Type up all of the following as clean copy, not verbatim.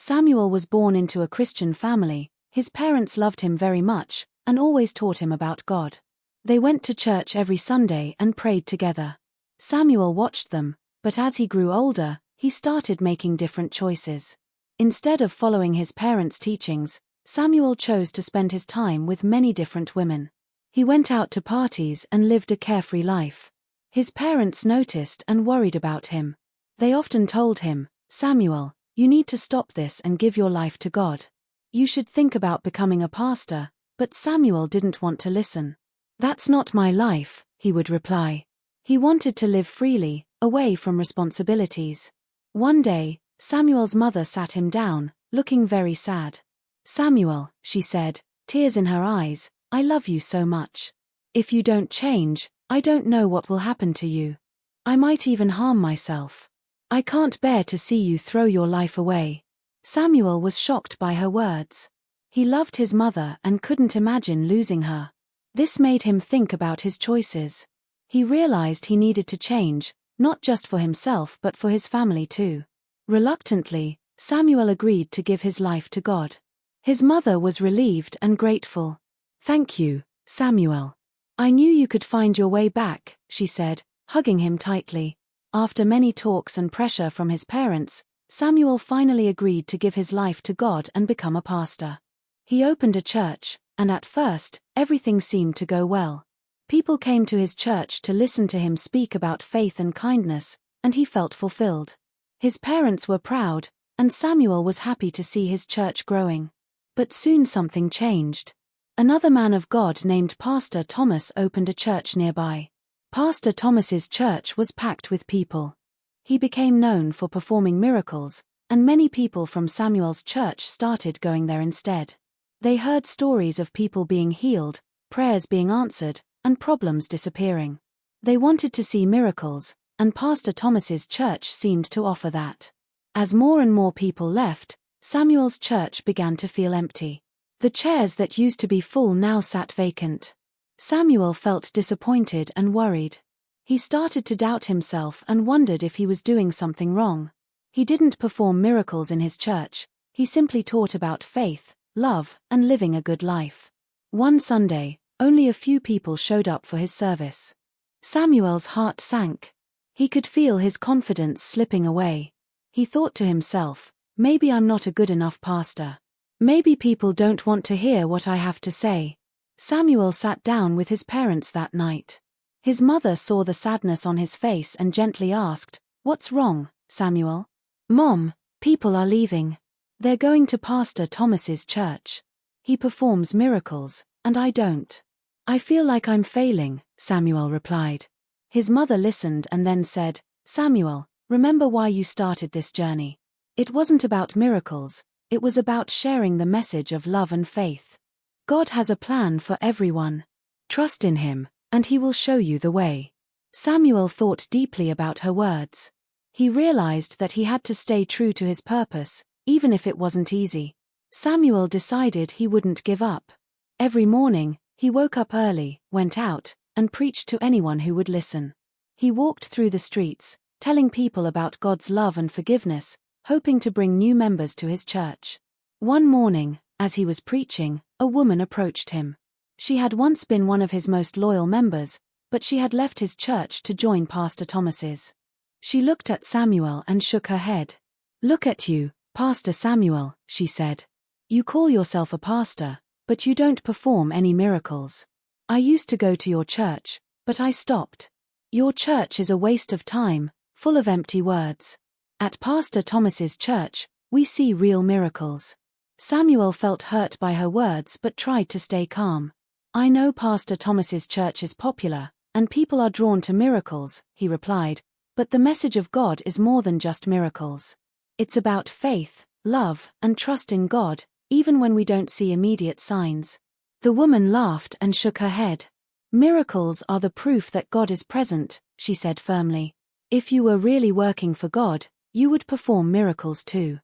Samuel was born into a Christian family. His parents loved him very much, and always taught him about God. They went to church every Sunday and prayed together. Samuel watched them, but as he grew older, he started making different choices. Instead of following his parents' teachings, Samuel chose to spend his time with many different women. He went out to parties and lived a carefree life. His parents noticed and worried about him. They often told him, "Samuel, you need to stop this and give your life to God. You should think about becoming a pastor," but Samuel didn't want to listen. "That's not my life," he would reply. He wanted to live freely, away from responsibilities. One day, Samuel's mother sat him down, looking very sad. "Samuel," she said, tears in her eyes, "I love you so much. If you don't change, I don't know what will happen to you. I might even harm myself. I can't bear to see you throw your life away." Samuel was shocked by her words. He loved his mother and couldn't imagine losing her. This made him think about his choices. He realized he needed to change, not just for himself but for his family too. Reluctantly, Samuel agreed to give his life to God. His mother was relieved and grateful. "Thank you, Samuel. I knew you could find your way back," she said, hugging him tightly. After many talks and pressure from his parents, Samuel finally agreed to give his life to God and become a pastor. He opened a church, and at first, everything seemed to go well. People came to his church to listen to him speak about faith and kindness, and he felt fulfilled. His parents were proud, and Samuel was happy to see his church growing. But soon something changed. Another man of God named Pastor Thomas opened a church nearby. Pastor Thomas's church was packed with people. He became known for performing miracles, and many people from Samuel's church started going there instead. They heard stories of people being healed, prayers being answered, and problems disappearing. They wanted to see miracles, and Pastor Thomas's church seemed to offer that. As more and more people left, Samuel's church began to feel empty. The chairs that used to be full now sat vacant. Samuel felt disappointed and worried. He started to doubt himself and wondered if he was doing something wrong. He didn't perform miracles in his church, he simply taught about faith, love, and living a good life. One Sunday, only a few people showed up for his service. Samuel's heart sank. He could feel his confidence slipping away. He thought to himself, "Maybe I'm not a good enough pastor. Maybe people don't want to hear what I have to say." Samuel sat down with his parents that night. His mother saw the sadness on his face and gently asked, "What's wrong, Samuel?" "Mom, people are leaving. They're going to Pastor Thomas's church. He performs miracles, and I don't. I feel like I'm failing," Samuel replied. His mother listened and then said, "Samuel, remember why you started this journey. It wasn't about miracles, it was about sharing the message of love and faith. God has a plan for everyone. Trust in Him, and He will show you the way." Samuel thought deeply about her words. He realized that he had to stay true to his purpose, even if it wasn't easy. Samuel decided he wouldn't give up. Every morning, he woke up early, went out, and preached to anyone who would listen. He walked through the streets, telling people about God's love and forgiveness, hoping to bring new members to his church. One morning, as he was preaching, a woman approached him. She had once been one of his most loyal members, but she had left his church to join Pastor Thomas's. She looked at Samuel and shook her head. "Look at you, Pastor Samuel," she said. "You call yourself a pastor, but you don't perform any miracles. I used to go to your church, but I stopped. Your church is a waste of time, full of empty words. At Pastor Thomas's church, we see real miracles." Samuel felt hurt by her words but tried to stay calm. "I know Pastor Thomas's church is popular, and people are drawn to miracles," he replied, "but the message of God is more than just miracles. It's about faith, love, and trust in God, even when we don't see immediate signs." The woman laughed and shook her head. "Miracles are the proof that God is present," she said firmly. "If you were really working for God, you would perform miracles too.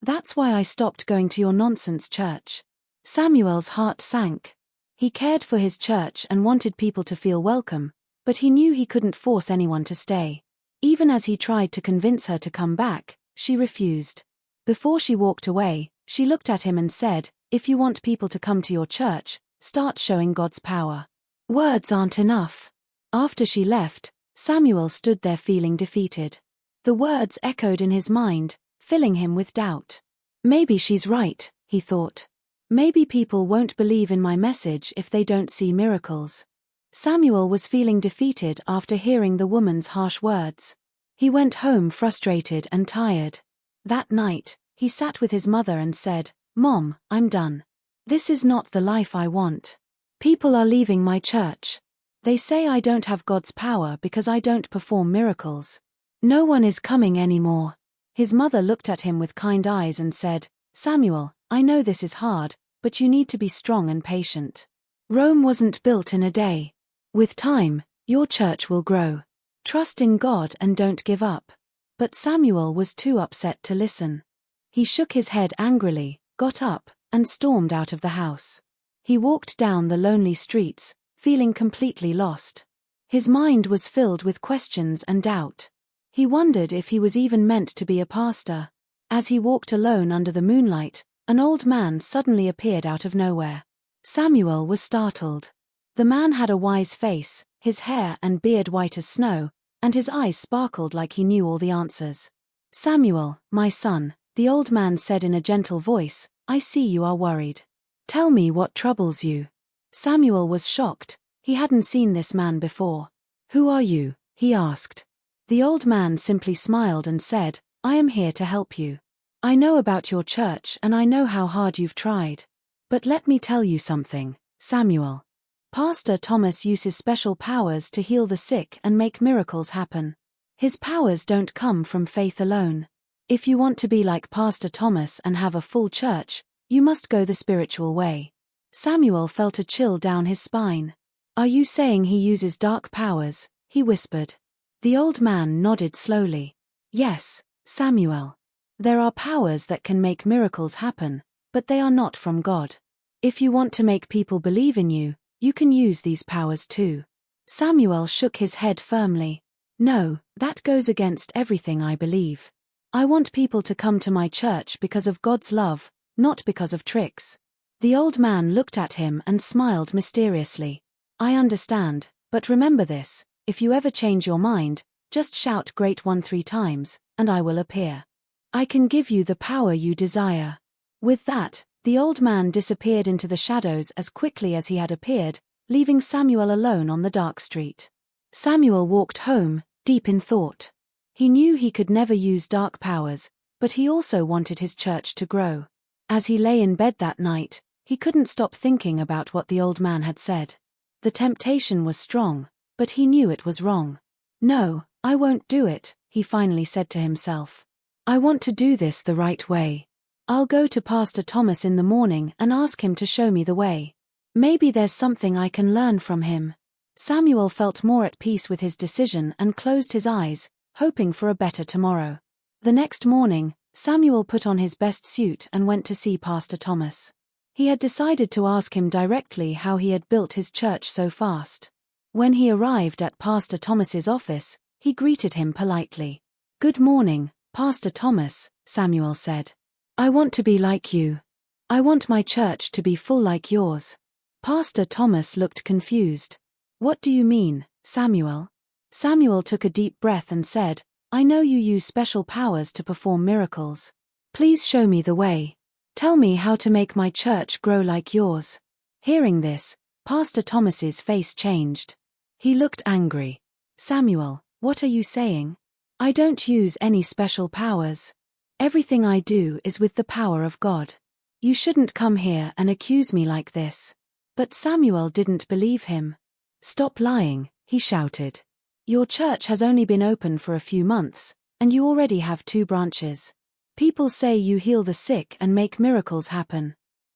That's why I stopped going to your nonsense church." Samuel's heart sank. He cared for his church and wanted people to feel welcome, but he knew he couldn't force anyone to stay. Even as he tried to convince her to come back, she refused. Before she walked away, she looked at him and said, "If you want people to come to your church, start showing God's power. Words aren't enough." After she left, Samuel stood there feeling defeated. The words echoed in his mind, filling him with doubt. Maybe she's right, he thought. Maybe people won't believe in my message if they don't see miracles. Samuel was feeling defeated after hearing the woman's harsh words. He went home frustrated and tired. That night, he sat with his mother and said, "Mom, I'm done. This is not the life I want. People are leaving my church. They say I don't have God's power because I don't perform miracles. No one is coming anymore." His mother looked at him with kind eyes and said, "Samuel, I know this is hard, but you need to be strong and patient. Rome wasn't built in a day. With time, your church will grow. Trust in God and don't give up." But Samuel was too upset to listen. He shook his head angrily, got up, and stormed out of the house. He walked down the lonely streets, feeling completely lost. His mind was filled with questions and doubt. He wondered if he was even meant to be a pastor. As he walked alone under the moonlight, an old man suddenly appeared out of nowhere. Samuel was startled. The man had a wise face, his hair and beard white as snow, and his eyes sparkled like he knew all the answers. "Samuel, my son," the old man said in a gentle voice, "I see you are worried. Tell me what troubles you." Samuel was shocked. He hadn't seen this man before. "Who are you?" he asked. The old man simply smiled and said, "I am here to help you. I know about your church and I know how hard you've tried. But let me tell you something, Samuel. Pastor Thomas uses special powers to heal the sick and make miracles happen. His powers don't come from faith alone. If you want to be like Pastor Thomas and have a full church, you must go the spiritual way." Samuel felt a chill down his spine. "Are you saying he uses dark powers?" he whispered. The old man nodded slowly. "Yes, Samuel. There are powers that can make miracles happen, but they are not from God. If you want to make people believe in you, you can use these powers too." Samuel shook his head firmly. "No, that goes against everything I believe. I want people to come to my church because of God's love, not because of tricks." The old man looked at him and smiled mysteriously. "I understand, but remember this, if you ever change your mind, just shout Great One 3 times, and I will appear. I can give you the power you desire." With that, the old man disappeared into the shadows as quickly as he had appeared, leaving Samuel alone on the dark street. Samuel walked home, deep in thought. He knew he could never use dark powers, but he also wanted his church to grow. As he lay in bed that night, he couldn't stop thinking about what the old man had said. The temptation was strong, but he knew it was wrong. "No, I won't do it," he finally said to himself. "I want to do this the right way. I'll go to Pastor Thomas in the morning and ask him to show me the way. Maybe there's something I can learn from him." Samuel felt more at peace with his decision and closed his eyes, hoping for a better tomorrow. The next morning, Samuel put on his best suit and went to see Pastor Thomas. He had decided to ask him directly how he had built his church so fast. When he arrived at Pastor Thomas's office, he greeted him politely. "Good morning, Pastor Thomas," Samuel said. "I want to be like you. I want my church to be full like yours." Pastor Thomas looked confused. "What do you mean, Samuel?" Samuel took a deep breath and said, "I know you use special powers to perform miracles. Please show me the way. Tell me how to make my church grow like yours." Hearing this, Pastor Thomas's face changed. He looked angry. "Samuel, what are you saying? I don't use any special powers. Everything I do is with the power of God. You shouldn't come here and accuse me like this." But Samuel didn't believe him. "Stop lying," he shouted. "Your church has only been open for a few months, and you already have 2 branches. People say you heal the sick and make miracles happen.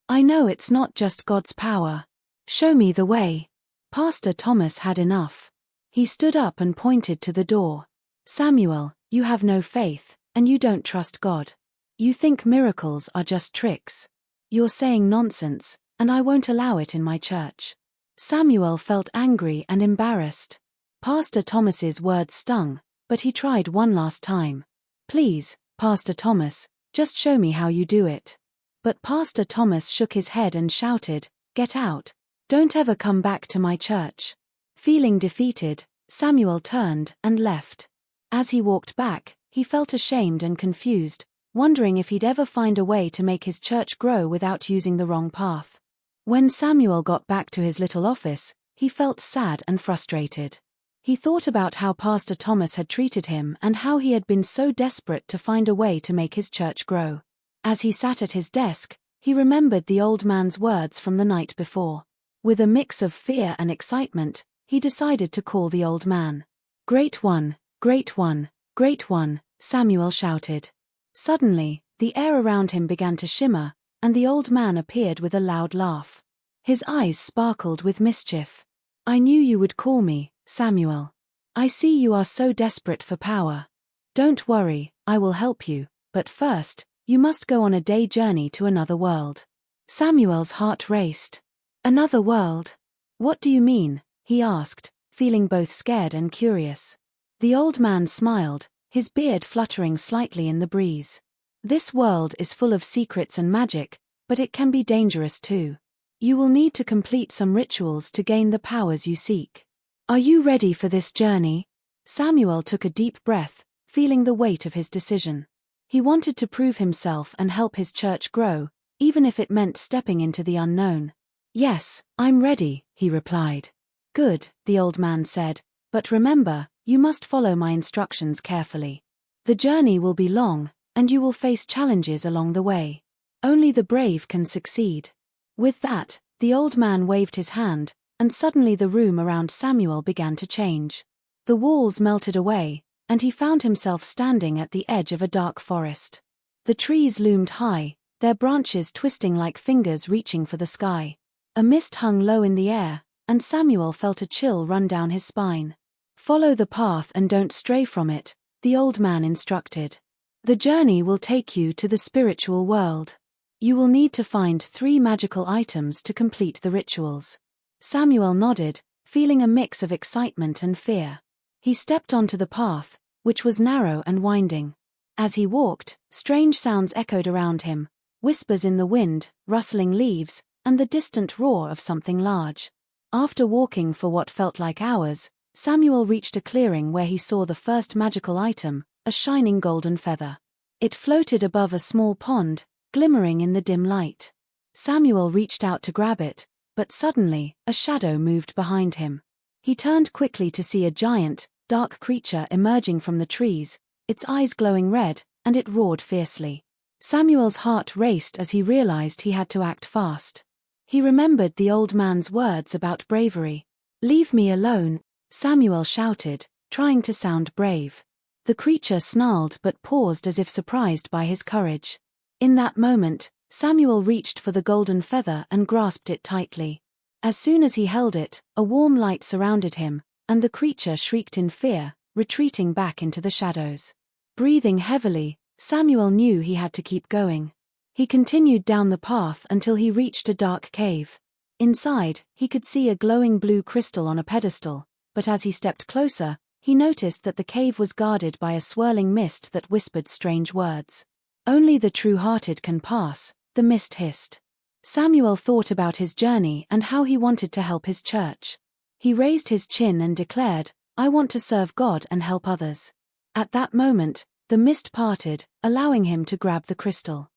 I know it's not just God's power. Show me the way." Pastor Thomas had enough. He stood up and pointed to the door. "Samuel, you have no faith, and you don't trust God. You think miracles are just tricks. You're saying nonsense, and I won't allow it in my church." Samuel felt angry and embarrassed. Pastor Thomas's words stung, but he tried one last time. "Please, Pastor Thomas, Just show me how you do it." But Pastor Thomas shook his head and shouted, "Get out. Don't ever come back to my church." Feeling defeated, Samuel turned and left. As he walked back, he felt ashamed and confused, wondering if he'd ever find a way to make his church grow without using the wrong path. When Samuel got back to his little office, he felt sad and frustrated. He thought about how Pastor Thomas had treated him and how he had been so desperate to find a way to make his church grow. As he sat at his desk, he remembered the old man's words from the night before. With a mix of fear and excitement, he decided to call the old man. "Great one, great one, great one," Samuel shouted. Suddenly, the air around him began to shimmer, and the old man appeared with a loud laugh. His eyes sparkled with mischief. "I knew you would call me, Samuel. I see you are so desperate for power. Don't worry, I will help you, but first, you must go on a day journey to another world." Samuel's heart raced. "Another world? What do you mean?" he asked, feeling both scared and curious. The old man smiled, his beard fluttering slightly in the breeze. "This world is full of secrets and magic, but it can be dangerous too. You will need to complete some rituals to gain the powers you seek. Are you ready for this journey?" Samuel took a deep breath, feeling the weight of his decision. He wanted to prove himself and help his church grow, even if it meant stepping into the unknown. "Yes, I'm ready," he replied. "Good," the old man said, "but remember, you must follow my instructions carefully. The journey will be long, and you will face challenges along the way. Only the brave can succeed." With that, the old man waved his hand, and suddenly the room around Samuel began to change. The walls melted away, and he found himself standing at the edge of a dark forest. The trees loomed high, their branches twisting like fingers reaching for the sky. A mist hung low in the air, and Samuel felt a chill run down his spine. "Follow the path and don't stray from it," the old man instructed. "The journey will take you to the spiritual world. You will need to find 3 magical items to complete the rituals." Samuel nodded, feeling a mix of excitement and fear. He stepped onto the path, which was narrow and winding. As he walked, strange sounds echoed around him, whispers in the wind, rustling leaves, and the distant roar of something large. After walking for what felt like hours, Samuel reached a clearing where he saw the first magical item, a shining golden feather. It floated above a small pond, glimmering in the dim light. Samuel reached out to grab it, but suddenly, a shadow moved behind him. He turned quickly to see a giant, dark creature emerging from the trees, its eyes glowing red, and it roared fiercely. Samuel's heart raced as he realized he had to act fast. He remembered the old man's words about bravery. "Leave me alone," Samuel shouted, trying to sound brave. The creature snarled but paused as if surprised by his courage. In that moment, Samuel reached for the golden feather and grasped it tightly. As soon as he held it, a warm light surrounded him, and the creature shrieked in fear, retreating back into the shadows. Breathing heavily, Samuel knew he had to keep going. He continued down the path until he reached a dark cave. Inside, he could see a glowing blue crystal on a pedestal, but as he stepped closer, he noticed that the cave was guarded by a swirling mist that whispered strange words. "Only the true-hearted can pass," the mist hissed. Samuel thought about his journey and how he wanted to help his church. He raised his chin and declared, "I want to serve God and help others." At that moment, the mist parted, allowing him to grab the crystal.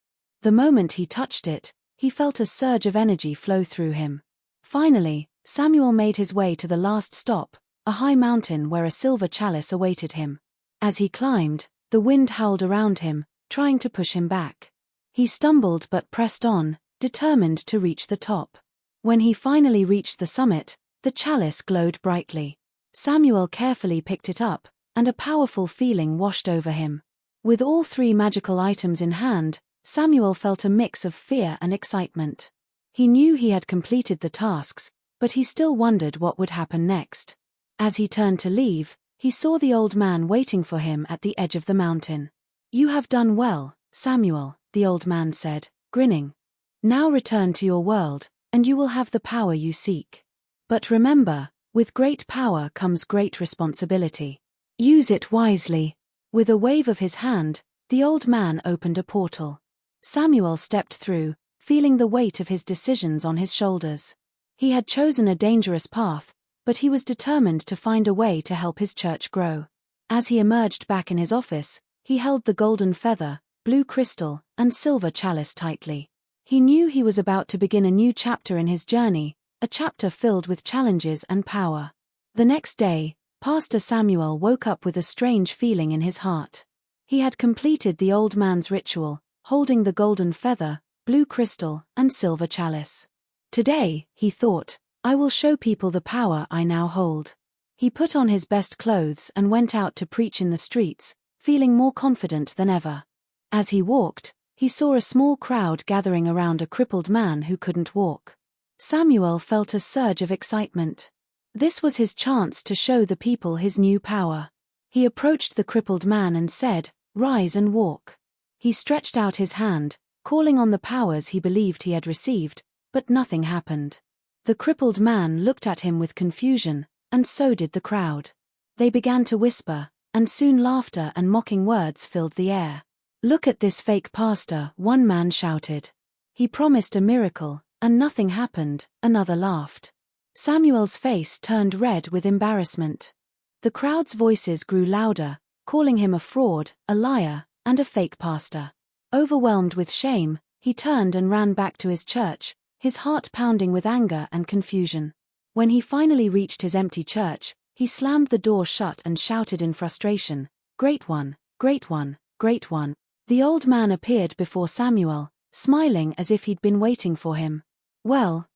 The moment he touched it, he felt a surge of energy flow through him. Finally, Samuel made his way to the last stop, a high mountain where a silver chalice awaited him. As he climbed, the wind howled around him, trying to push him back. He stumbled but pressed on, determined to reach the top. When he finally reached the summit, the chalice glowed brightly. Samuel carefully picked it up, and a powerful feeling washed over him. With all 3 magical items in hand, Samuel felt a mix of fear and excitement. He knew he had completed the tasks, but he still wondered what would happen next. As he turned to leave, he saw the old man waiting for him at the edge of the mountain. "You have done well, Samuel," the old man said, grinning. "Now return to your world, and you will have the power you seek. But remember, with great power comes great responsibility. Use it wisely." With a wave of his hand, The old man opened a portal. Samuel stepped through, feeling the weight of his decisions on his shoulders. He had chosen a dangerous path, but he was determined to find a way to help his church grow. As he emerged back in his office, he held the golden feather, blue crystal, and silver chalice tightly. He knew he was about to begin a new chapter in his journey, a chapter filled with challenges and power. The next day, Pastor Samuel woke up with a strange feeling in his heart. He had completed the old man's ritual, holding the golden feather, blue crystal, and silver chalice. Today, he thought, I will show people the power I now hold. He put on his best clothes and went out to preach in the streets, feeling more confident than ever. As he walked, he saw a small crowd gathering around a crippled man who couldn't walk. Samuel felt a surge of excitement. This was his chance to show the people his new power. He approached the crippled man and said, "Rise and walk." He stretched out his hand, calling on the powers he believed he had received, but nothing happened. The crippled man looked at him with confusion, and so did the crowd. They began to whisper, and soon laughter and mocking words filled the air. "Look at this fake pastor," one man shouted. "He promised a miracle, and nothing happened," another laughed. Samuel's face turned red with embarrassment. The crowd's voices grew louder, calling him a fraud, a liar, and a fake pastor. Overwhelmed with shame, he turned and ran back to his church, his heart pounding with anger and confusion. When he finally reached his empty church, he slammed the door shut and shouted in frustration, "Great one, great one, great one." The old man appeared before Samuel, smiling as if he'd been waiting for him. Well,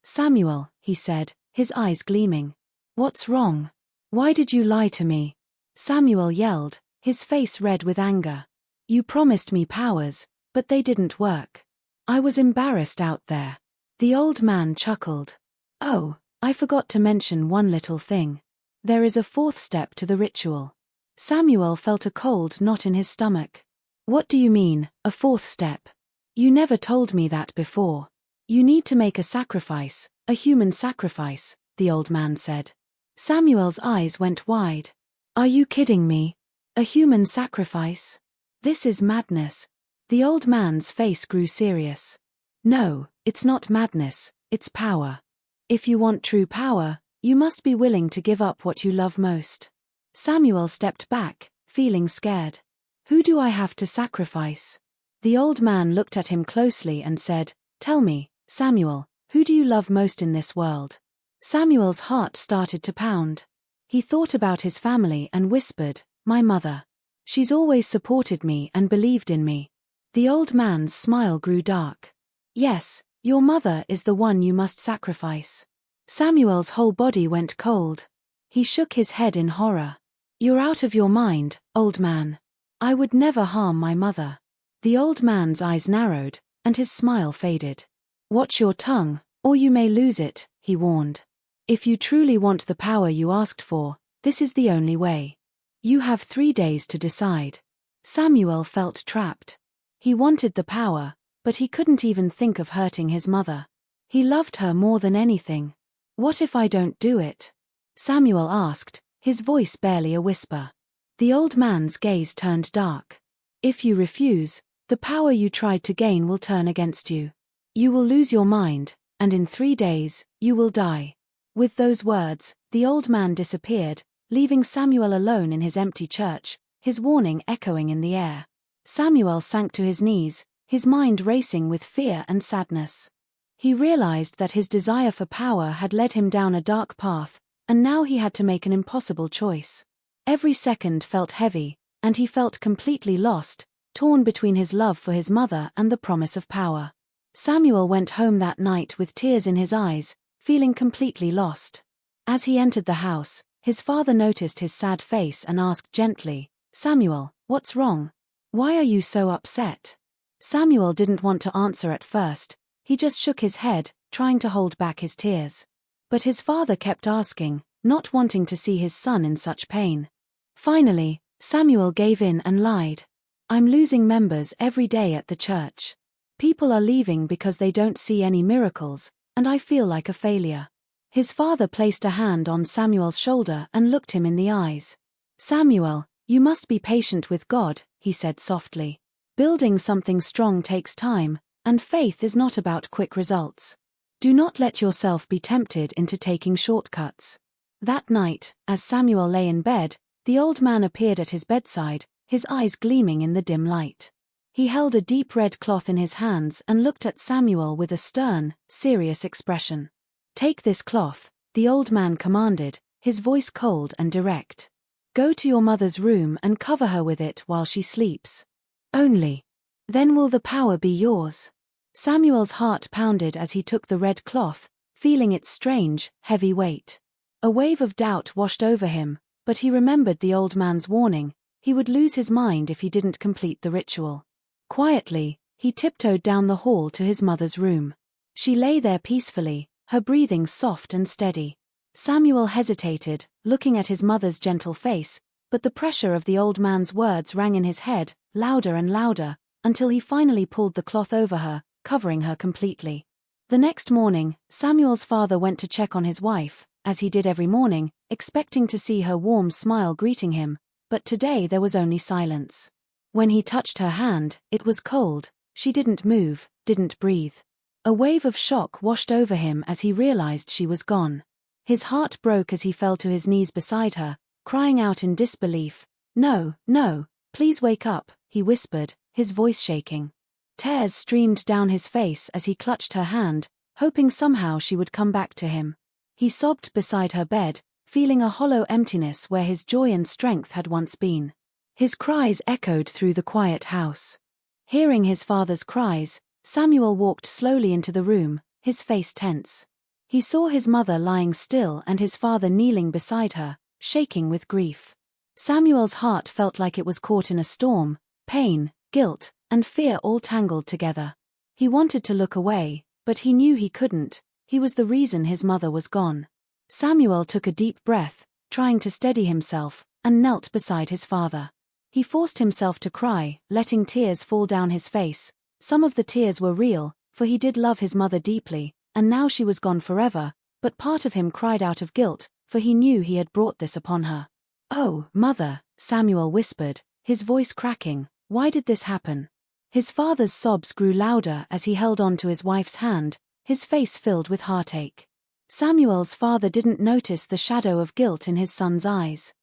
Samuel," he said, his eyes gleaming. "What's wrong? Why did you lie to me?" Samuel yelled, his face red with anger. "You promised me powers, but they didn't work. I was embarrassed out there." The old man chuckled. "Oh, I forgot to mention one little thing. There is a fourth step to the ritual." Samuel felt a cold knot in his stomach. "What do you mean, a fourth step? You never told me that before." "You need to make a sacrifice, a human sacrifice," the old man said. Samuel's eyes went wide. "Are you kidding me? A human sacrifice? This is madness." The old man's face grew serious. "No, it's not madness, it's power. If you want true power, you must be willing to give up what you love most." Samuel stepped back, feeling scared. "Who do I have to sacrifice?" The old man looked at him closely and said, "Tell me, Samuel, who do you love most in this world?" Samuel's heart started to pound. He thought about his family and whispered, "My mother. She's always supported me and believed in me." The old man's smile grew dark. "Yes, your mother is the one you must sacrifice." Samuel's whole body went cold. He shook his head in horror. "You're out of your mind, old man. I would never harm my mother." The old man's eyes narrowed, and his smile faded. "Watch your tongue, or you may lose it," he warned. "If you truly want the power you asked for, this is the only way. You have 3 days to decide." Samuel felt trapped. He wanted the power, but he couldn't even think of hurting his mother. He loved her more than anything. "What if I don't do it?" Samuel asked, his voice barely a whisper. The old man's gaze turned dark. "If you refuse, the power you tried to gain will turn against you. You will lose your mind, and in 3 days, you will die." With those words, the old man disappeared, leaving Samuel alone in his empty church, his warning echoing in the air. Samuel sank to his knees, his mind racing with fear and sadness. He realized that his desire for power had led him down a dark path, and now he had to make an impossible choice. Every second felt heavy, and he felt completely lost, torn between his love for his mother and the promise of power. Samuel went home that night with tears in his eyes, feeling completely lost. As he entered the house, his father noticed his sad face and asked gently, "Samuel, what's wrong? Why are you so upset?" Samuel didn't want to answer at first. He just shook his head, trying to hold back his tears. But his father kept asking, not wanting to see his son in such pain. Finally, Samuel gave in and lied. "I'm losing members every day at the church. People are leaving because they don't see any miracles, and I feel like a failure." His father placed a hand on Samuel's shoulder and looked him in the eyes. "Samuel, you must be patient with God, he said softly. Building something strong takes time, and faith is not about quick results. Do not let yourself be tempted into taking shortcuts. That night, as Samuel lay in bed, the old man appeared at his bedside, his eyes gleaming in the dim light. He held a deep red cloth in his hands and looked at Samuel with a stern, serious expression. Take this cloth, the old man commanded, his voice cold and direct. Go to your mother's room and cover her with it while she sleeps. Only then will the power be yours. Samuel's heart pounded as he took the red cloth, feeling its strange, heavy weight. A wave of doubt washed over him, but he remembered the old man's warning. He would lose his mind if he didn't complete the ritual. Quietly, he tiptoed down the hall to his mother's room. She lay there peacefully, her breathing soft and steady. Samuel hesitated, looking at his mother's gentle face, but the pressure of the old man's words rang in his head, louder and louder, until he finally pulled the cloth over her, covering her completely. The next morning, Samuel's father went to check on his wife, as he did every morning, expecting to see her warm smile greeting him, but today there was only silence. When he touched her hand, it was cold. She didn't move, didn't breathe. A wave of shock washed over him as he realized she was gone. His heart broke as he fell to his knees beside her, crying out in disbelief. No, no, please wake up, he whispered, his voice shaking. Tears streamed down his face as he clutched her hand, hoping somehow she would come back to him. He sobbed beside her bed, feeling a hollow emptiness where his joy and strength had once been. His cries echoed through the quiet house. Hearing his father's cries, Samuel walked slowly into the room, his face tense. He saw his mother lying still and his father kneeling beside her, shaking with grief. Samuel's heart felt like it was caught in a storm, pain, guilt, and fear all tangled together. He wanted to look away, but he knew he couldn't. He was the reason his mother was gone. Samuel took a deep breath, trying to steady himself, and knelt beside his father. He forced himself to cry, letting tears fall down his face. Some of the tears were real, for he did love his mother deeply, and now she was gone forever, but part of him cried out of guilt, for he knew he had brought this upon her. Oh, mother, Samuel whispered, his voice cracking, why did this happen? His father's sobs grew louder as he held on to his wife's hand, his face filled with heartache. Samuel's father didn't notice the shadow of guilt in his son's eyes.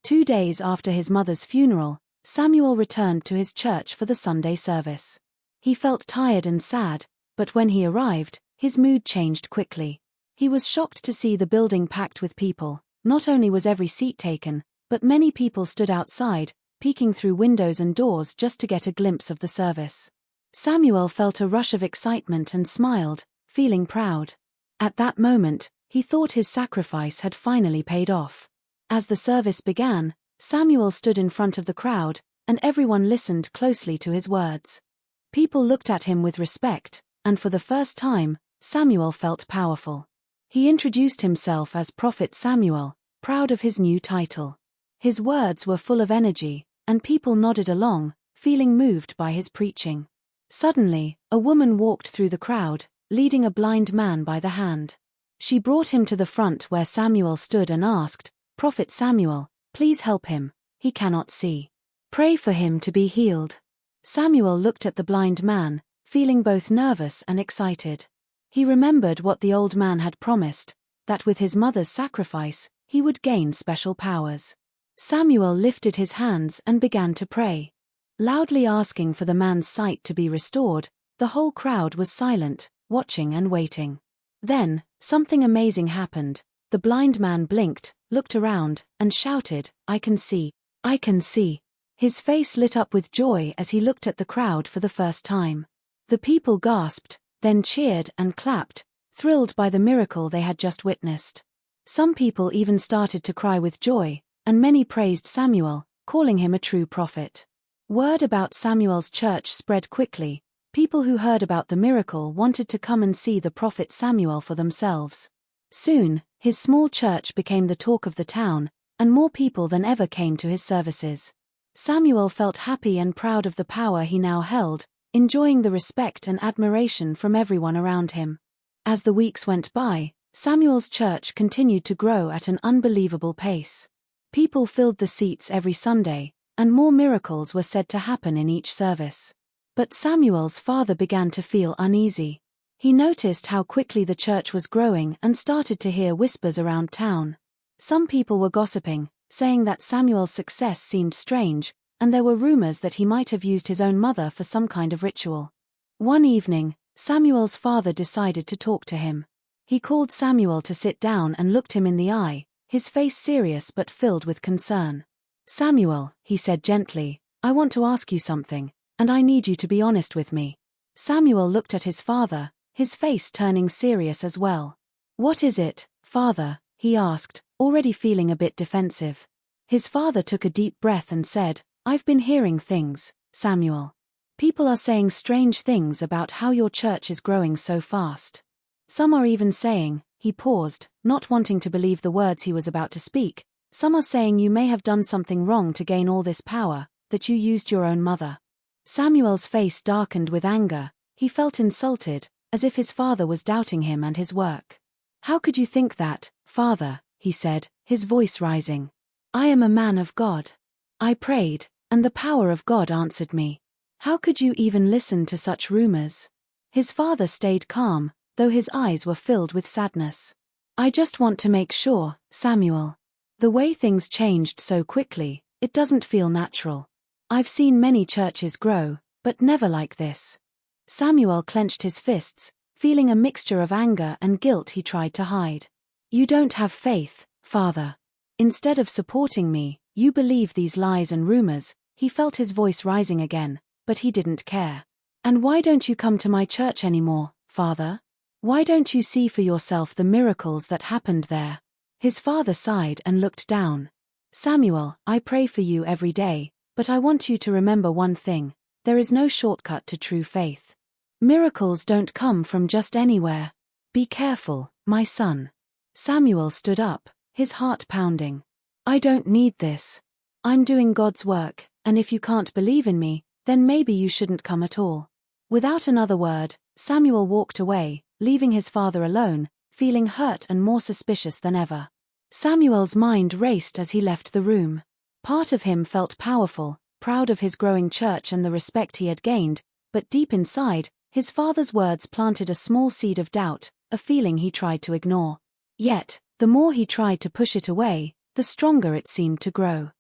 2 days after his mother's funeral, Samuel returned to his church for the Sunday service. He felt tired and sad, but when he arrived, his mood changed quickly. He was shocked to see the building packed with people. Not only was every seat taken, but many people stood outside, peeking through windows and doors just to get a glimpse of the service. Samuel felt a rush of excitement and smiled, feeling proud. At that moment, he thought his sacrifice had finally paid off. As the service began, Samuel stood in front of the crowd, and everyone listened closely to his words. People looked at him with respect, and for the first time, Samuel felt powerful. He introduced himself as Prophet Samuel, proud of his new title. His words were full of energy, and people nodded along, feeling moved by his preaching. Suddenly, a woman walked through the crowd, leading a blind man by the hand. She brought him to the front where Samuel stood and asked, Prophet Samuel, please help him, he cannot see. Pray for him to be healed. Samuel looked at the blind man, feeling both nervous and excited. He remembered what the old man had promised, that with his mother's sacrifice, he would gain special powers. Samuel lifted his hands and began to pray. Loudly asking for the man's sight to be restored, the whole crowd was silent, watching and waiting. Then, something amazing happened. The blind man blinked, looked around, and shouted, I can see, I can see. His face lit up with joy as he looked at the crowd for the first time. The people gasped, then cheered and clapped, thrilled by the miracle they had just witnessed. Some people even started to cry with joy, and many praised Samuel, calling him a true prophet. Word about Samuel's church spread quickly. People who heard about the miracle wanted to come and see the prophet Samuel for themselves. Soon, his small church became the talk of the town, and more people than ever came to his services. Samuel felt happy and proud of the power he now held, enjoying the respect and admiration from everyone around him. As the weeks went by, Samuel's church continued to grow at an unbelievable pace. People filled the seats every Sunday, and more miracles were said to happen in each service. But Samuel's father began to feel uneasy. He noticed how quickly the church was growing and started to hear whispers around town. Some people were gossiping, saying that Samuel's success seemed strange, and there were rumors that he might have used his own mother for some kind of ritual. One evening, Samuel's father decided to talk to him. He called Samuel to sit down and looked him in the eye, his face serious but filled with concern. "Samuel," he said gently, "I want to ask you something, and I need you to be honest with me." Samuel looked at his father, his face turning serious as well. "What is it, father?" he asked, already feeling a bit defensive. His father took a deep breath and said, "I've been hearing things, Samuel. People are saying strange things about how your church is growing so fast. Some are even saying," he paused, not wanting to believe the words he was about to speak, "some are saying you may have done something wrong to gain all this power, that you used your own mother." Samuel's face darkened with anger. He felt insulted, as if his father was doubting him and his work. "How could you think that, father?" he said, his voice rising. "I am a man of God. I prayed, and the power of God answered me. How could you even listen to such rumors?" His father stayed calm, though his eyes were filled with sadness. "I just want to make sure, Samuel. The way things changed so quickly, it doesn't feel natural. I've seen many churches grow, but never like this." Samuel clenched his fists, feeling a mixture of anger and guilt he tried to hide. "You don't have faith, father. Instead of supporting me, you believe these lies and rumors." He felt his voice rising again, but he didn't care. "And why don't you come to my church anymore, father? Why don't you see for yourself the miracles that happened there?" His father sighed and looked down. "Samuel, I pray for you every day, but I want you to remember one thing: there is no shortcut to true faith. Miracles don't come from just anywhere. Be careful, my son." Samuel stood up, his heart pounding. "I don't need this. I'm doing God's work, and if you can't believe in me, then maybe you shouldn't come at all." Without another word, Samuel walked away, leaving his father alone, feeling hurt and more suspicious than ever. Samuel's mind raced as he left the room. Part of him felt powerful, proud of his growing church and the respect he had gained, but deep inside, his father's words planted a small seed of doubt, a feeling he tried to ignore. Yet, the more he tried to push it away, the stronger it seemed to grow.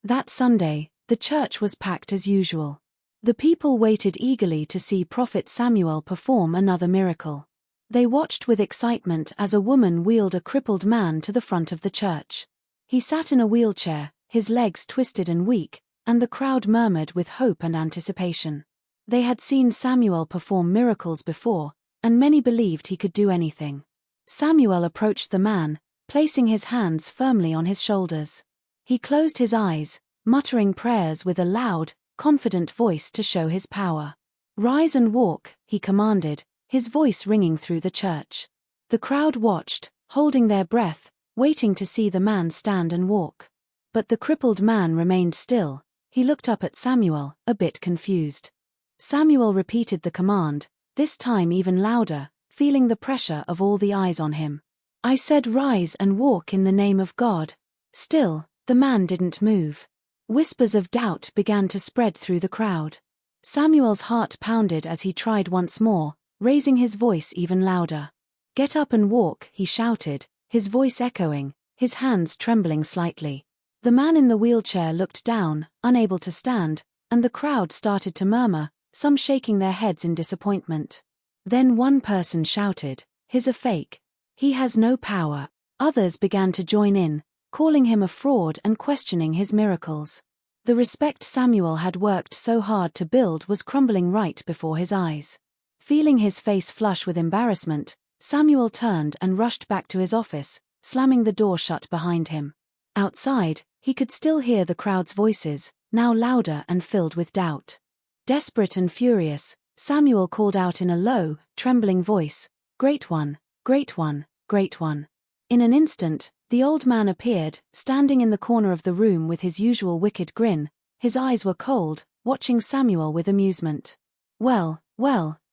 That Sunday, the church was packed as usual. The people waited eagerly to see Prophet Samuel perform another miracle. They watched with excitement as a woman wheeled a crippled man to the front of the church. He sat in a wheelchair, his legs twisted and weak, and the crowd murmured with hope and anticipation. They had seen Samuel perform miracles before, and many believed he could do anything. Samuel approached the man, placing his hands firmly on his shoulders. He closed his eyes, muttering prayers with a loud, confident voice to show his power. "Rise and walk," he commanded, his voice ringing through the church. The crowd watched, holding their breath, waiting to see the man stand and walk. But the crippled man remained still. He looked up at Samuel, a bit confused. Samuel repeated the command, this time even louder, feeling the pressure of all the eyes on him. "I said rise and walk in the name of God." Still, the man didn't move. Whispers of doubt began to spread through the crowd. Samuel's heart pounded as he tried once more, raising his voice even louder. "Get up and walk," he shouted, his voice echoing, his hands trembling slightly. The man in the wheelchair looked down, unable to stand, and the crowd started to murmur, some shaking their heads in disappointment. Then one person shouted, "He's a fake. He has no power." Others began to join in, calling him a fraud and questioning his miracles. The respect Samuel had worked so hard to build was crumbling right before his eyes. Feeling his face flush with embarrassment, Samuel turned and rushed back to his office, slamming the door shut behind him. Outside, he could still hear the crowd's voices, now louder and filled with doubt. Desperate and furious, Samuel called out in a low, trembling voice, "Great one, great one, great one." In an instant, the old man appeared, standing in the corner of the room with his usual wicked grin. His eyes were cold, watching Samuel with amusement. Well,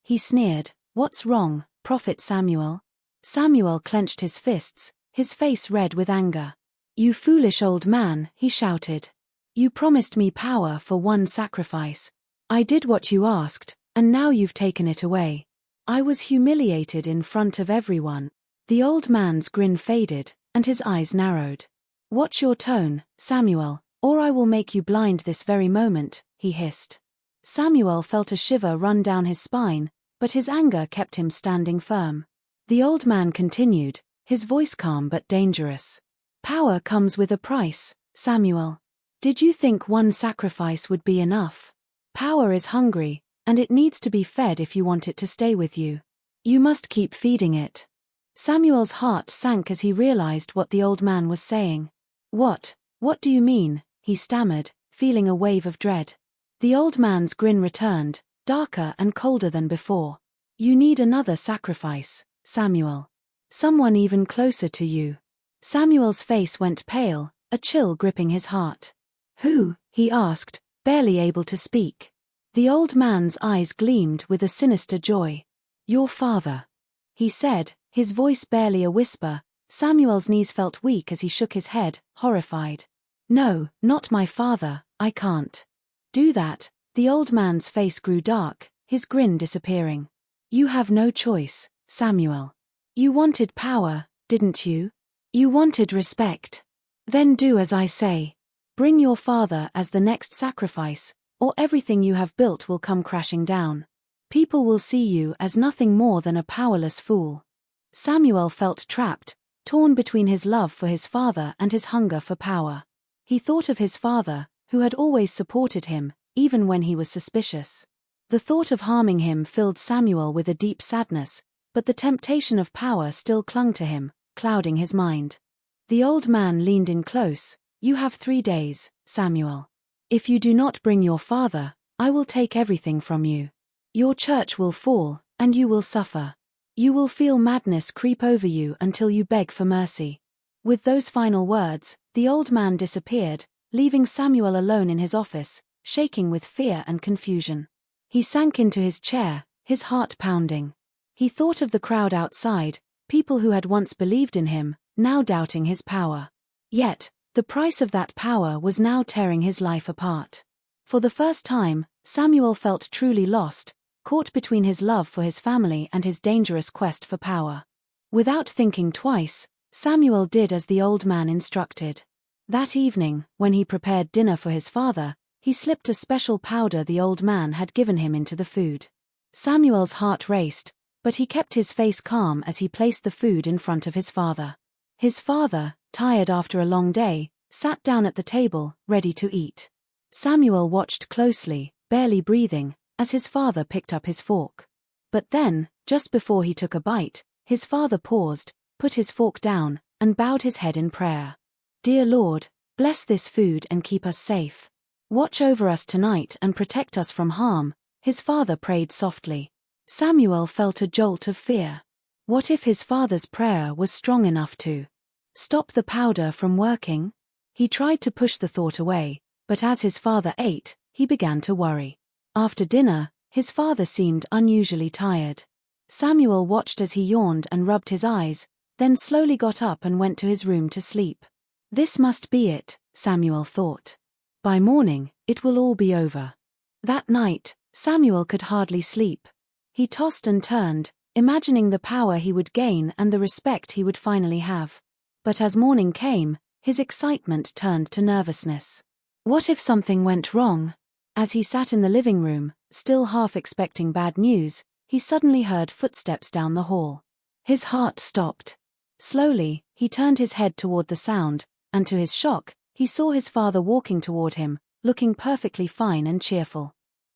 he sneered, "what's wrong, Prophet Samuel?" Samuel clenched his fists, his face red with anger. "You foolish old man," he shouted. You promised me power for one sacrifice. I did what you asked, and now you've taken it away. I was humiliated in front of everyone." The old man's grin faded, and his eyes narrowed. "Watch your tone, Samuel, or I will make you blind this very moment," he hissed. Samuel felt a shiver run down his spine, but his anger kept him standing firm. The old man continued, his voice calm but dangerous. "Power comes with a price, Samuel. Did you think one sacrifice would be enough? Power is hungry, and it needs to be fed if you want it to stay with you. You must keep feeding it." Samuel's heart sank as he realized what the old man was saying. What do you mean?" he stammered, feeling a wave of dread. The old man's grin returned, darker and colder than before. "You need another sacrifice, Samuel. Someone even closer to you." Samuel's face went pale, a chill gripping his heart. "Who?" he asked, barely able to speak. The old man's eyes gleamed with a sinister joy. "Your father," he said, his voice barely a whisper. Samuel's knees felt weak as he shook his head, horrified. "No, not my father, I can't do that." The old man's face grew dark, his grin disappearing. "You have no choice, Samuel. You wanted power, didn't you? You wanted respect. Then do as I say. Bring your father as the next sacrifice, or everything you have built will come crashing down. People will see you as nothing more than a powerless fool." Samuel felt trapped, torn between his love for his father and his hunger for power. He thought of his father, who had always supported him, even when he was suspicious. The thought of harming him filled Samuel with a deep sadness, but the temptation of power still clung to him, clouding his mind. The old man leaned in close. "You have 3 days, Samuel. If you do not bring your father, I will take everything from you. Your church will fall, and you will suffer. You will feel madness creep over you until you beg for mercy." With those final words, the old man disappeared, leaving Samuel alone in his office, shaking with fear and confusion. He sank into his chair, his heart pounding. He thought of the crowd outside, people who had once believed in him, now doubting his power. Yet, the price of that power was now tearing his life apart. For the first time, Samuel felt truly lost, caught between his love for his family and his dangerous quest for power. Without thinking twice, Samuel did as the old man instructed. That evening, when he prepared dinner for his father, he slipped a special powder the old man had given him into the food. Samuel's heart raced, but he kept his face calm as he placed the food in front of his father. His father, tired after a long day, sat down at the table, ready to eat. Samuel watched closely, barely breathing, as his father picked up his fork. But then, just before he took a bite, his father paused, put his fork down, and bowed his head in prayer. "Dear Lord, bless this food and keep us safe. Watch over us tonight and protect us from harm," his father prayed softly. Samuel felt a jolt of fear. What if his father's prayer was strong enough to stop the powder from working? He tried to push the thought away, but as his father ate, he began to worry. After dinner, his father seemed unusually tired. Samuel watched as he yawned and rubbed his eyes, then slowly got up and went to his room to sleep. This must be it, Samuel thought. By morning, it will all be over. That night, Samuel could hardly sleep. He tossed and turned, imagining the power he would gain and the respect he would finally have. But as morning came, his excitement turned to nervousness. What if something went wrong? As he sat in the living room, still half expecting bad news, he suddenly heard footsteps down the hall. His heart stopped. Slowly, he turned his head toward the sound, and to his shock, he saw his father walking toward him, looking perfectly fine and cheerful.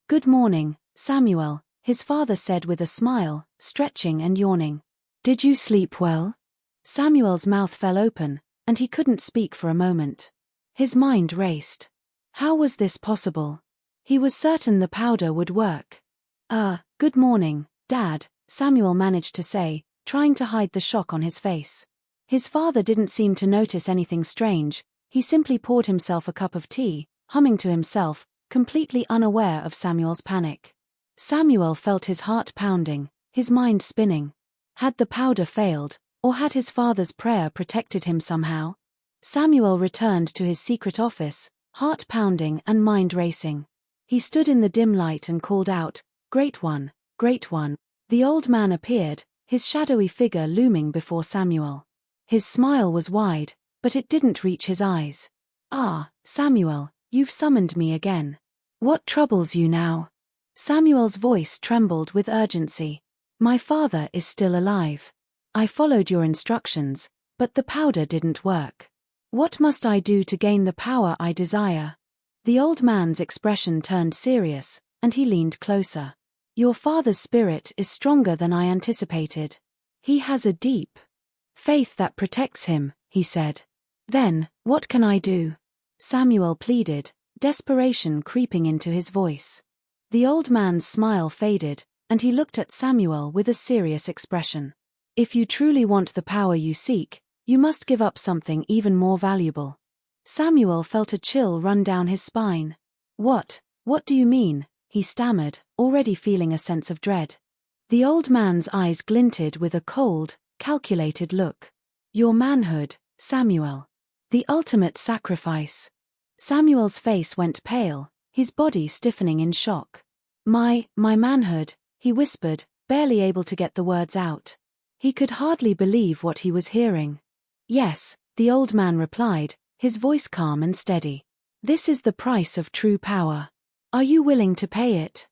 "Good morning, Samuel," his father said with a smile, stretching and yawning. "Did you sleep well?" Samuel's mouth fell open, and he couldn't speak for a moment. His mind raced. How was this possible? He was certain the powder would work. Good morning, Dad," Samuel managed to say, trying to hide the shock on his face. His father didn't seem to notice anything strange. He simply poured himself a cup of tea, humming to himself, completely unaware of Samuel's panic. Samuel felt his heart pounding, his mind spinning. Had the powder failed, or had his father's prayer protected him somehow? Samuel returned to his secret office, heart pounding and mind racing. He stood in the dim light and called out, "Great One, Great One." The old man appeared, his shadowy figure looming before Samuel. His smile was wide, but it didn't reach his eyes. "Ah, Samuel, you've summoned me again. What troubles you now?" Samuel's voice trembled with urgency. "My father is still alive. I followed your instructions, but the powder didn't work. What must I do to gain the power I desire?" The old man's expression turned serious, and he leaned closer. "Your father's spirit is stronger than I anticipated. He has a deep faith that protects him," he said. "Then, what can I do?" Samuel pleaded, desperation creeping into his voice. The old man's smile faded, and he looked at Samuel with a serious expression. "If you truly want the power you seek, you must give up something even more valuable." Samuel felt a chill run down his spine. What do you mean?" he stammered, already feeling a sense of dread. The old man's eyes glinted with a cold, calculated look. "Your manhood, Samuel. The ultimate sacrifice." Samuel's face went pale, his body stiffening in shock. My manhood," he whispered, barely able to get the words out. He could hardly believe what he was hearing. "Yes," the old man replied, his voice calm and steady. "This is the price of true power. Are you willing to pay it?"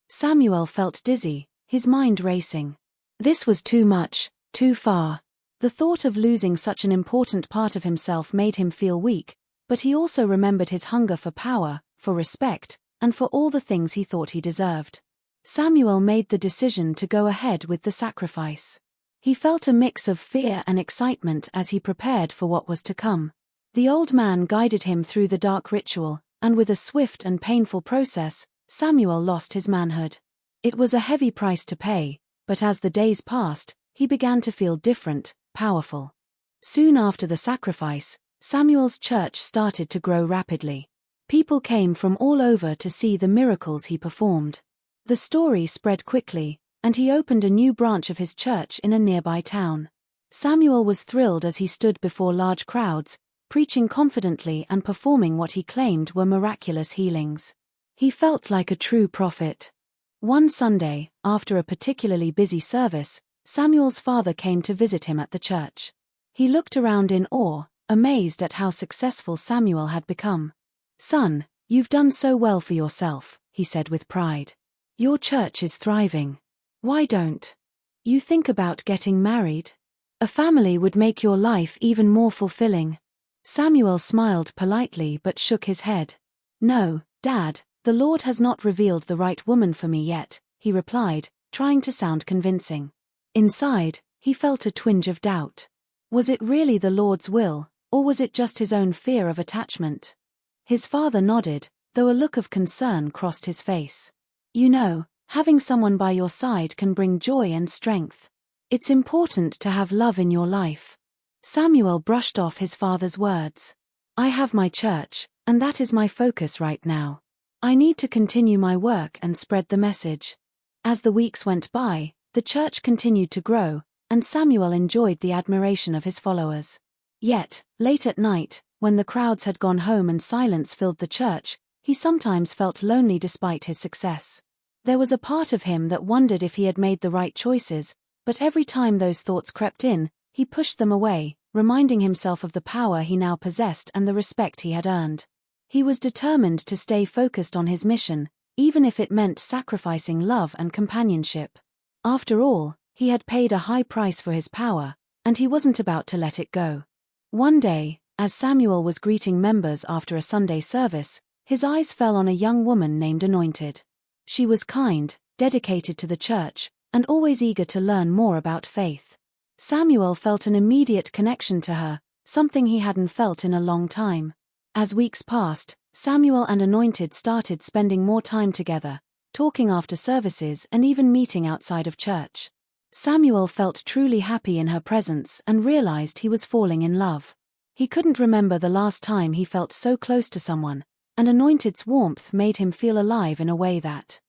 Samuel felt dizzy, his mind racing. This was too much, too far. The thought of losing such an important part of himself made him feel weak, but he also remembered his hunger for power, for respect, and for all the things he thought he deserved. Samuel made the decision to go ahead with the sacrifice. He felt a mix of fear and excitement as he prepared for what was to come. The old man guided him through the dark ritual, and with a swift and painful process, Samuel lost his manhood. It was a heavy price to pay, but as the days passed, he began to feel different, powerful. Soon after the sacrifice, Samuel's church started to grow rapidly. People came from all over to see the miracles he performed. The story spread quickly, and he opened a new branch of his church in a nearby town. Samuel was thrilled as he stood before large crowds, preaching confidently and performing what he claimed were miraculous healings. He felt like a true prophet. One Sunday, after a particularly busy service, Samuel's father came to visit him at the church. He looked around in awe, amazed at how successful Samuel had become. "Son, you've done so well for yourself," he said with pride. "Your church is thriving. Why don't you think about getting married? A family would make your life even more fulfilling." Samuel smiled politely but shook his head. "No, Dad, the Lord has not revealed the right woman for me yet," he replied, trying to sound convincing. Inside, he felt a twinge of doubt. Was it really the Lord's will, or was it just his own fear of attachment? His father nodded, though a look of concern crossed his face. "You know, having someone by your side can bring joy and strength. It's important to have love in your life." Samuel brushed off his father's words. "I have my church, and that is my focus right now. I need to continue my work and spread the message." As the weeks went by, the church continued to grow, and Samuel enjoyed the admiration of his followers. Yet, late at night, when the crowds had gone home and silence filled the church, he sometimes felt lonely despite his success. There was a part of him that wondered if he had made the right choices, but every time those thoughts crept in, he pushed them away, reminding himself of the power he now possessed and the respect he had earned. He was determined to stay focused on his mission, even if it meant sacrificing love and companionship. After all, he had paid a high price for his power, and he wasn't about to let it go. One day, as Samuel was greeting members after a Sunday service, his eyes fell on a young woman named Anointed. She was kind, dedicated to the church, and always eager to learn more about faith. Samuel felt an immediate connection to her, something he hadn't felt in a long time. As weeks passed, Samuel and Anointed started spending more time together, talking after services and even meeting outside of church. Samuel felt truly happy in her presence and realized he was falling in love. He couldn't remember the last time he felt so close to someone, and Anointed's warmth made him feel alive in a way that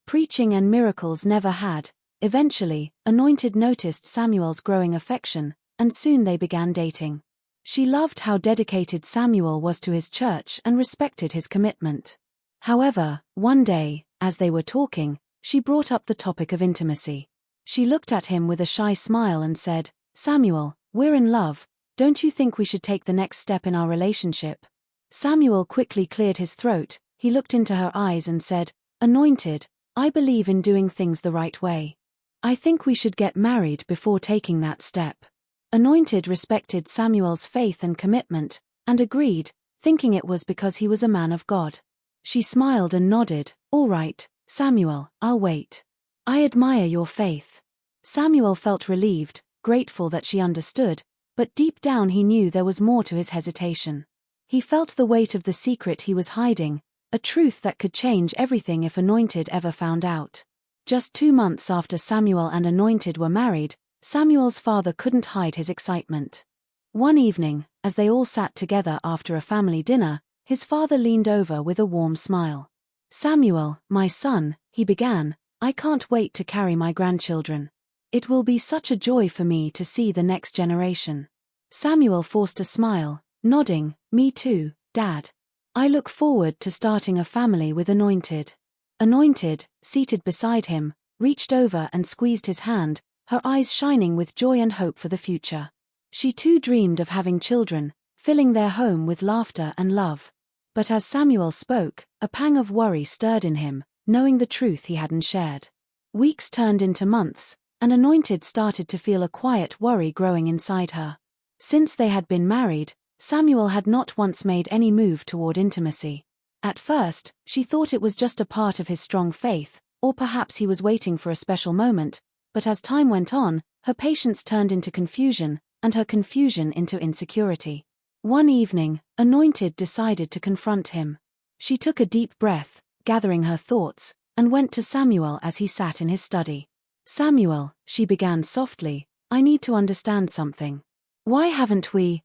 preaching and miracles never had. Eventually, Anointed noticed Samuel's growing affection, and soon they began dating. She loved how dedicated Samuel was to his church and respected his commitment. However, one day, as they were talking, she brought up the topic of intimacy. She looked at him with a shy smile and said, "Samuel, we're in love. Don't you think we should take the next step in our relationship?" Samuel quickly cleared his throat. He looked into her eyes and said, "Anointed, I believe in doing things the right way. I think we should get married before taking that step." Anointed respected Samuel's faith and commitment, and agreed, thinking it was because he was a man of God. She smiled and nodded, "All right, Samuel, I'll wait. I admire your faith." Samuel felt relieved, grateful that she understood, but deep down he knew there was more to his hesitation. He felt the weight of the secret he was hiding, a truth that could change everything if Anointed ever found out. Just 2 months after Samuel and Anointed were married, Samuel's father couldn't hide his excitement. One evening, as they all sat together after a family dinner, his father leaned over with a warm smile. "Samuel, my son," he began, "I can't wait to carry my grandchildren. It will be such a joy for me to see the next generation." Samuel forced a smile, nodding, "Me too, Dad. I look forward to starting a family with Anointed." Anointed, seated beside him, reached over and squeezed his hand, her eyes shining with joy and hope for the future. She too dreamed of having children, filling their home with laughter and love. But as Samuel spoke, a pang of worry stirred in him, knowing the truth he hadn't shared. Weeks turned into months, and Anointed started to feel a quiet worry growing inside her. Since they had been married, Samuel had not once made any move toward intimacy. At first, she thought it was just a part of his strong faith, or perhaps he was waiting for a special moment, but as time went on, her patience turned into confusion, and her confusion into insecurity. One evening, Anointed decided to confront him. She took a deep breath, gathering her thoughts, and went to Samuel as he sat in his study. "Samuel," she began softly, "I need to understand something. Why haven't we,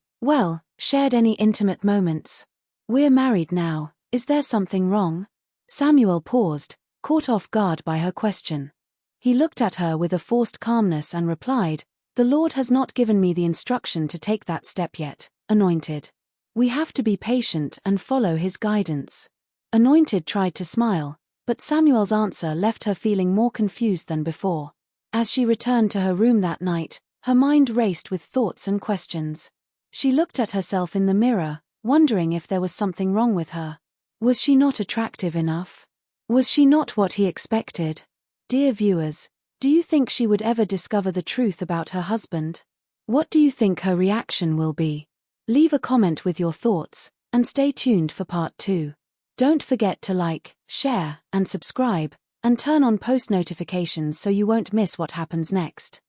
shared any intimate moments? We're married now, is there something wrong?" Samuel paused, caught off guard by her question. He looked at her with a forced calmness and replied, "The Lord has not given me the instruction to take that step yet, Anointed. We have to be patient and follow His guidance." Anointed tried to smile, but Samuel's answer left her feeling more confused than before. As she returned to her room that night, her mind raced with thoughts and questions. She looked at herself in the mirror, wondering if there was something wrong with her. Was she not attractive enough? Was she not what he expected? Dear viewers, do you think she would ever discover the truth about her husband? What do you think her reaction will be? Leave a comment with your thoughts, and stay tuned for part 2. Don't forget to like, share, and subscribe, and turn on post notifications so you won't miss what happens next.